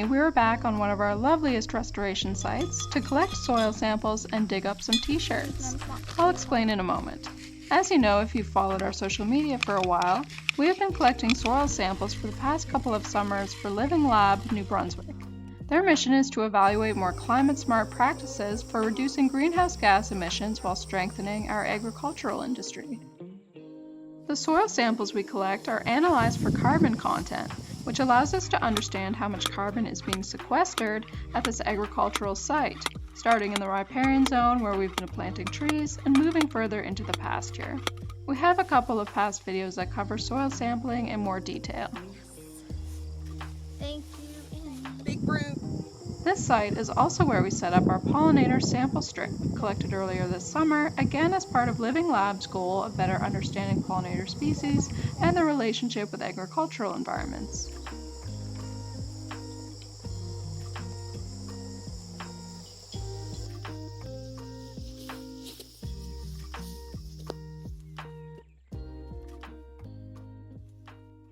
Recently, we were back on one of our loveliest restoration sites to collect soil samples and dig up some t-shirts. I'll explain in a moment. As you know, if you've followed our social media for a while, we have been collecting soil samples for the past couple of summers for Living Lab New Brunswick. Their mission is to evaluate more climate-smart practices for reducing greenhouse gas emissions while strengthening our agricultural industry. The soil samples we collect are analyzed for carbon content, which allows us to understand how much carbon is being sequestered at this agricultural site, starting in the riparian zone where we've been planting trees and moving further into the pasture. We have a couple of past videos that cover soil sampling in more detail. Thank you. Big root. This site is also where we set up our pollinator sample strip, collected earlier this summer, again as part of Living Lab's goal of better understanding pollinator species and their relationship with agricultural environments.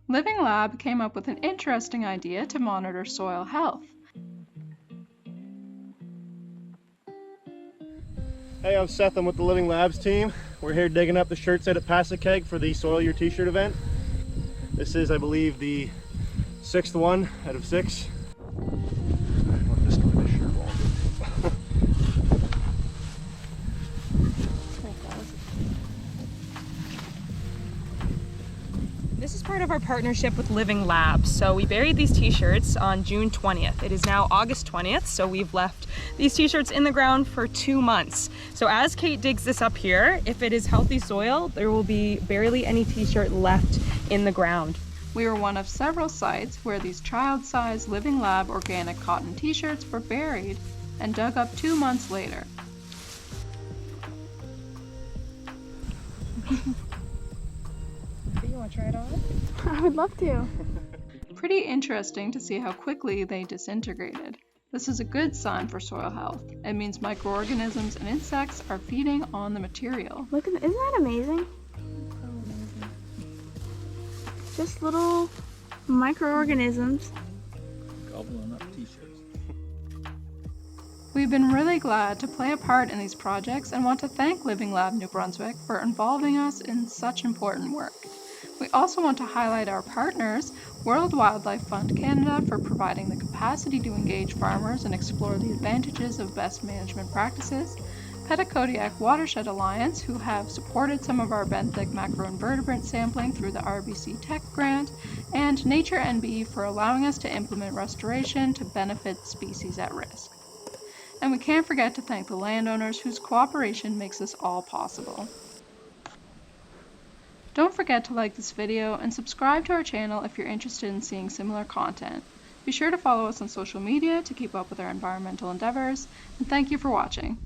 Living Lab came up with an interesting idea to monitor soil health. Hey, I'm Seth. I'm with the Living Labs team. We're here digging up the shirts out at Passakeg for the Soil Your T-shirt event. This is, I believe, the 6th one out of 6. This is part of our partnership with Living Lab. So we buried these t-shirts on June 20th. It is now August 20th, so we've left these t-shirts in the ground for 2 months. So as Kate digs this up here, if it is healthy soil, there will be barely any t-shirt left in the ground. We were one of several sites where these child-sized Living Lab organic cotton t-shirts were buried and dug up 2 months later. You want to try it on? I would love to. Pretty interesting to see how quickly they disintegrated. This is a good sign for soil health. It means microorganisms and insects are feeding on the material. Look at, isn't that amazing? Just little microorganisms. Gobbling up t-shirts. We've been really glad to play a part in these projects and want to thank Living Lab New Brunswick for involving us in such important work. We also want to highlight our partners, World Wildlife Fund Canada, for providing the capacity to engage farmers and explore the advantages of best management practices, Petitcodiac Watershed Alliance, who have supported some of our benthic macroinvertebrate sampling through the RBC Tech Grant, and LLNB for allowing us to implement restoration to benefit species at risk. And we can't forget to thank the landowners whose cooperation makes this all possible. Don't forget to like this video and subscribe to our channel if you're interested in seeing similar content. Be sure to follow us on social media to keep up with our environmental endeavors, and thank you for watching.